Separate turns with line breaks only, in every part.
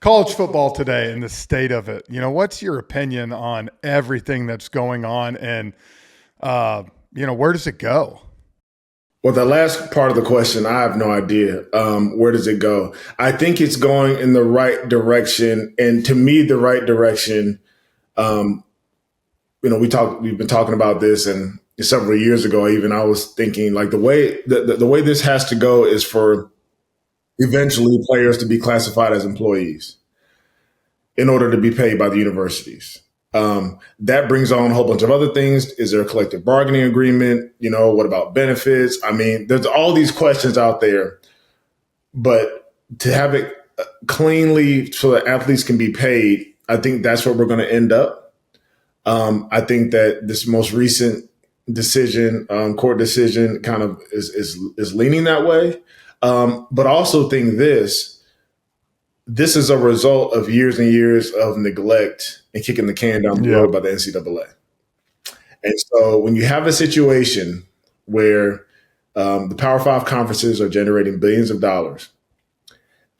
College football today and the state of it. What's your opinion on everything that's going on, and where does it go?
Well, the last part of the question, I have no idea. Where does it go? I think it's going in the right direction, and to me, the right direction. Um, we've been talking about this, and several years ago, even I was thinking like the way this has to go is for eventually players to be classified as employees in order to be paid by the universities. That brings on a whole bunch of other things. Is there a collective bargaining agreement? What about benefits? I mean, there's all these questions out there, but to have it cleanly so that athletes can be paid, I think that's where we're going to end up. I think that this most recent decision, court decision, kind of is leaning that way. But also think this is a result of years and years of neglect and kicking the can down the road by the NCAA. And so when you have a situation where the Power Five conferences are generating billions of dollars,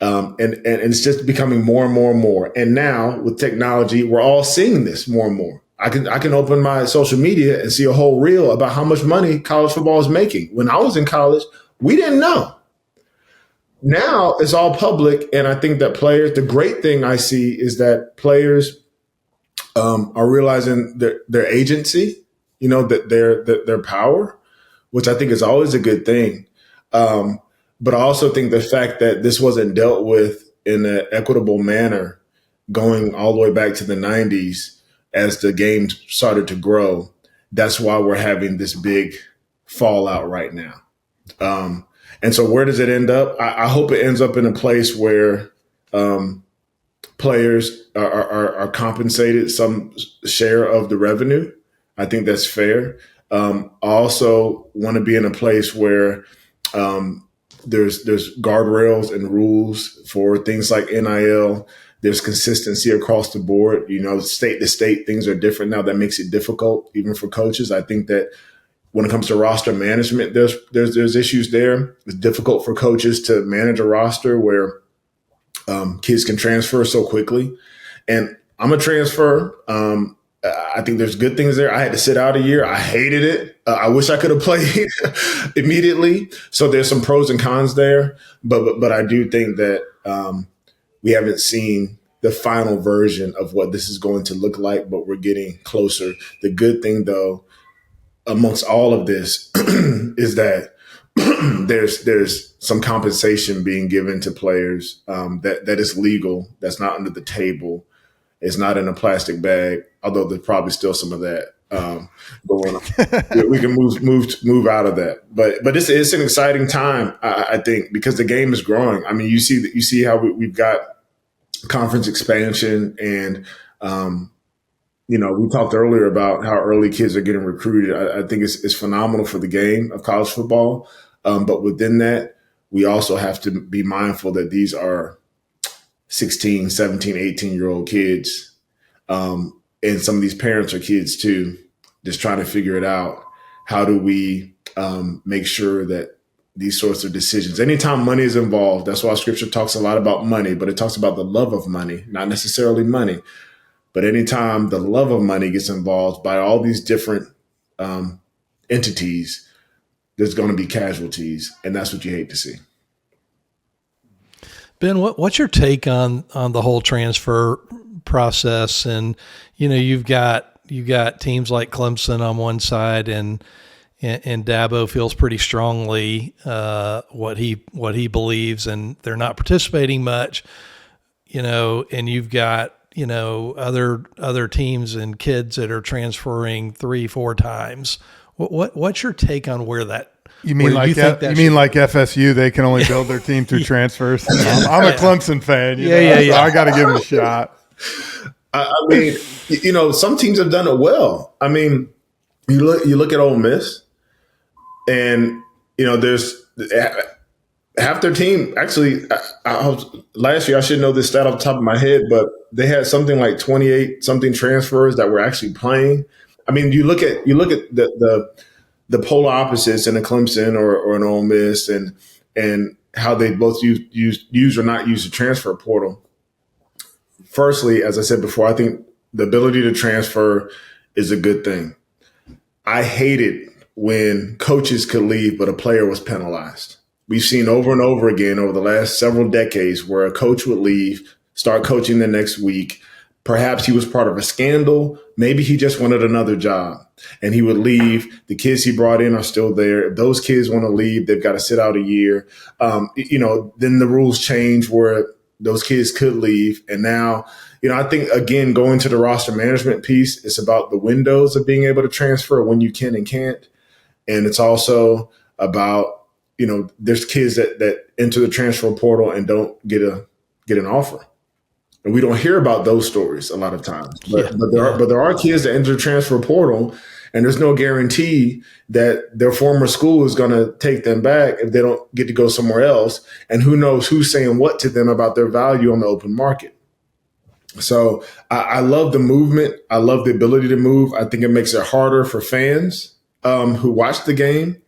and it's just becoming more and more and more. And now with technology, we're all seeing this more and more. I can open my social media and see a whole reel about how much money college football is making. When I was in college, we didn't know. Now it's all public, and I think that the great thing I see is that players are realizing their agency, that their power, which I think is always a good thing. But I also think the fact that this wasn't dealt with in an equitable manner going all the way back to the 90s as the game started to grow, that's why we're having this big fallout right now. And so where does it end up? I hope it ends up in a place where players are compensated some share of the revenue. I think that's fair. I also want to be in a place where there's guardrails and rules for things like NIL. There's consistency across the board. State to state, things are different now. That makes it difficult, even for coaches. I think that when it comes to roster management, there's issues there. It's difficult for coaches to manage a roster where kids can transfer so quickly. And I'm a transfer. I think there's good things there. I had to sit out a year. I hated it. I wish I could have played immediately. So there's some pros and cons there. But I do think that we haven't seen the final version of what this is going to look like, but we're getting closer. The good thing, though, amongst all of this is that there's some compensation being given to players that is legal, that's not under the table, it's not in a plastic bag, although there's probably still some of that going on. We can move out of that, but it's an exciting time, I think, because the game is growing. I mean, you see how we've got conference expansion, and we talked earlier about how early kids are getting recruited. I think it's phenomenal for the game of college football. But within that, we also have to be mindful that these are 16, 17, 18-year-old kids. And some of these parents are kids too, just trying to figure it out. How do we make sure that these sorts of decisions, anytime money is involved, that's why scripture talks a lot about money, but it talks about the love of money, not necessarily money. But anytime the love of money gets involved by all these different entities, there's going to be casualties, and that's what you hate to see.
Ben, what's your take on the whole transfer process? And you've got teams like Clemson on one side, and Dabo feels pretty strongly what he believes, and they're not participating much. And you've got other teams and kids that are transferring 3-4 times. What's your take on where that?
You mean like FSU? They can only build their team through transfers. I'm a Clemson fan. So I got to give them a shot.
I mean, some teams have done it well. I mean, you look at Ole Miss, and there's half their team. Actually, last year I should know this stat off the top of my head, but they had something like 28 something transfers that were actually playing. I mean, you look at the polar opposites in a Clemson or an Ole Miss, and how they both use or not use the transfer portal. Firstly, as I said before, I think the ability to transfer is a good thing. I hated when coaches could leave, but a player was penalized. We've seen over and over again over the last several decades where a coach would leave, start coaching the next week. Perhaps he was part of a scandal. Maybe he just wanted another job and he would leave. The kids he brought in are still there. If those kids want to leave, they've got to sit out a year. Then the rules change where those kids could leave. And now, I think, again, going to the roster management piece, it's about the windows of being able to transfer when you can and can't. And it's also about, there's kids that enter the transfer portal and don't get an offer. And we don't hear about those stories a lot of times. But there are kids that enter the transfer portal and there's no guarantee that their former school is going to take them back if they don't get to go somewhere else. And who knows who's saying what to them about their value on the open market. So I love the movement. I love the ability to move. I think it makes it harder for fans who watch the game.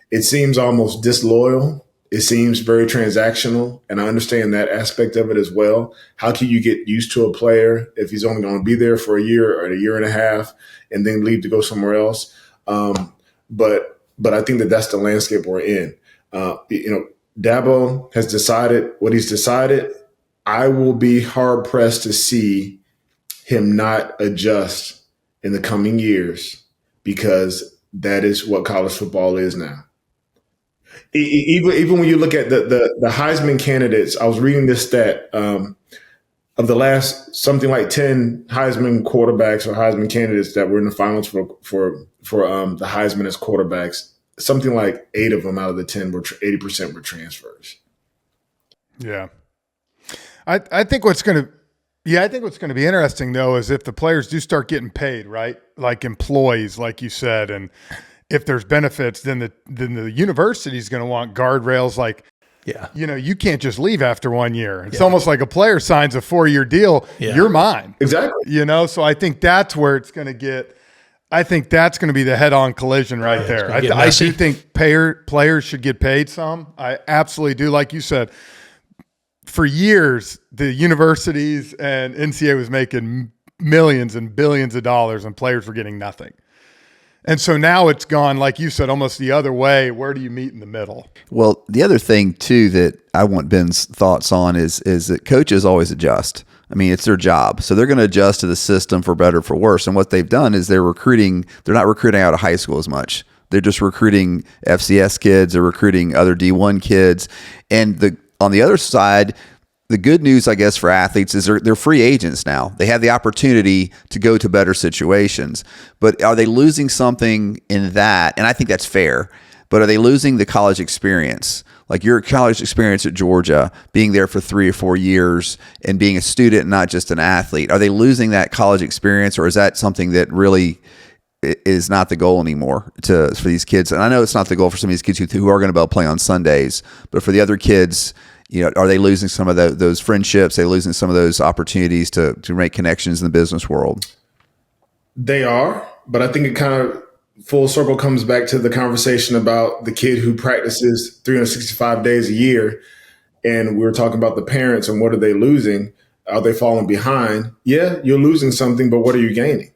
It seems almost disloyal. It seems very transactional, and I understand that aspect of it as well. How can you get used to a player if he's only going to be there for a year or a year and a half and then leave to go somewhere else? But I think that's the landscape we're in. Dabo has decided what he's decided. I will be hard pressed to see him not adjust in the coming years because that is what college football is now. Even when you look at the Heisman candidates, I was reading this stat of the last something like 10 Heisman quarterbacks or Heisman candidates that were in the finals for the Heisman as quarterbacks. Something like 8 of them out of the 10 were 80% were transfers.
Yeah, I think what's going to be interesting though is if the players do start getting paid, right, like employees, like you said, and if there's benefits, then the university is going to want guardrails like, you can't just leave after 1 year. It's almost like a player signs a 4-year deal. Yeah. You're mine.
Exactly.
So I think that's where it's going to get – I think that's going to be the head-on collision right there. I do think players should get paid some. I absolutely do. Like you said, for years, the universities and NCAA was making millions and billions of dollars and players were getting nothing. And so now it's gone, like you said, almost the other way. Where do you meet in the middle?
Well, the other thing, too, that I want Ben's thoughts on is that coaches always adjust. I mean, it's their job. So they're going to adjust to the system for better or for worse. And what they've done is they're not recruiting out of high school as much. They're just recruiting FCS kids. They're recruiting other D1 kids. And on the other side, the good news, I guess, for athletes is they're free agents now. They have the opportunity to go to better situations. But are they losing something in that? And I think that's fair. But are they losing the college experience? Like your college experience at Georgia, being there for 3 or 4 years and being a student, not just an athlete. Are they losing that college experience, or is that something that really is not the goal anymore for these kids? And I know it's not the goal for some of these kids who are going to be able to play on Sundays, but for the other kids, are they losing some of those friendships? Are they losing some of those opportunities to make connections in the business world?
They are, but I think it kind of full circle comes back to the conversation about the kid who practices 365 days a year. And we were talking about the parents and what are they losing? Are they falling behind? Yeah, you're losing something, but what are you gaining?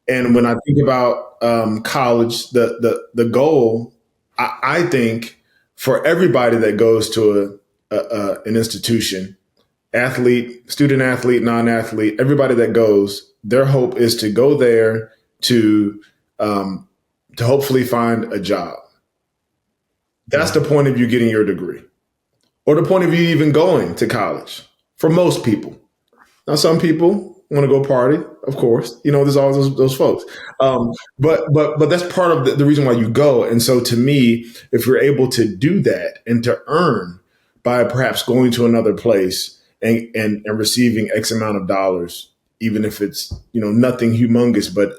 And when I think about college, the goal, I think for everybody that goes to an institution, athlete, student athlete, non-athlete, everybody that goes, their hope is to go there to hopefully find a job. That's the point of you getting your degree, or the point of you even going to college for most people. Now, some people want to go party, of course. There's always those folks. But that's part of the reason why you go. And so to me, if you're able to do that and to earn by perhaps going to another place and receiving X amount of dollars, even if it's, nothing humongous, but,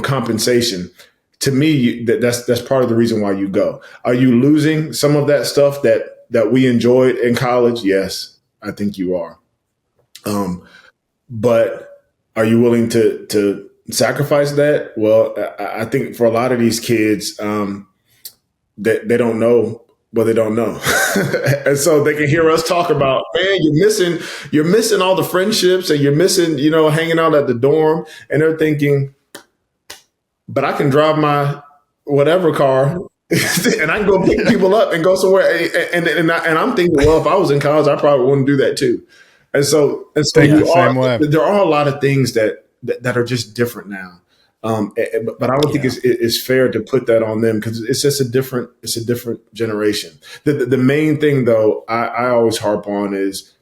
compensation, to me, that's part of the reason why you go. Are you losing some of that stuff that we enjoyed in college? Yes, I think you are. But are you willing to sacrifice that? Well, I think for a lot of these kids, they don't know what they don't know. And so they can hear us talk about, man, you're missing all the friendships, and you're missing, hanging out at the dorm. And they're thinking, but I can drive my whatever car and I can go pick people up and go somewhere. And I'm thinking, well, if I was in college, I probably wouldn't do that too. And so there are a lot of things that are just different now. But I don't think it's fair to put that on them, because it's just a different generation. The main thing, though, I always harp on is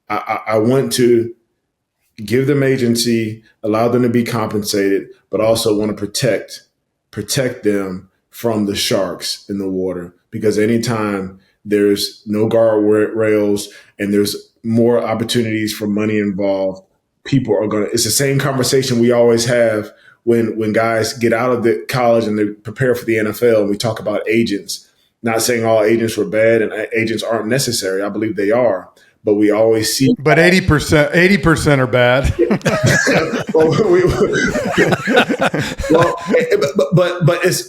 I want to give them agency, allow them to be compensated, but also want to protect them from the sharks in the water. Because anytime there's no guardrails and there's more opportunities for money involved, people are going to, it's the same conversation we always have when guys get out of the college and they prepare for the NFL, and we talk about agents. Not saying all agents were bad and agents aren't necessary. I believe they are. But we always see.
But 80% are bad.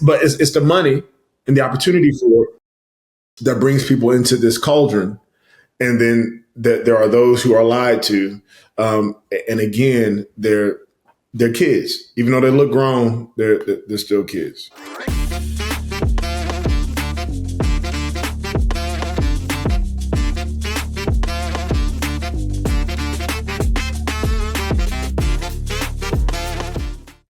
but it's the money and the opportunity for it that brings people into this cauldron, and then there are those who are lied to. And again, they're kids, even though they look grown. They're still kids.